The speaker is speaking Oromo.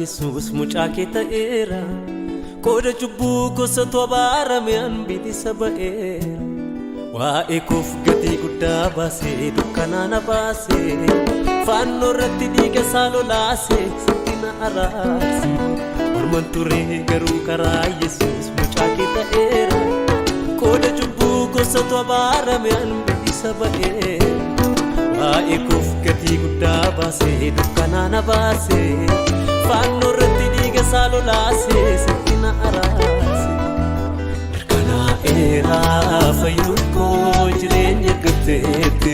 Yesuus mucaa kee ta'eera qooda cubbuu gosoota abaarame bilisa ba'eera waa'ee koof gatii guddaa baasee dukkanaa na baasee fannoo irratti dhiiga isaa lolaasee salphina araarse morman ture garuu karaa Yesuus mucaa kee ta'eera qooda cubbuu gosoota abaarame bilisa ba'eera waa'ee koof gatii guddaa baasee dukkanaa na baasee fannoo irratti dhiiga isaa lolaasee salphina araarse mirkanaa'eera fayyuun koo jireenya argatteetti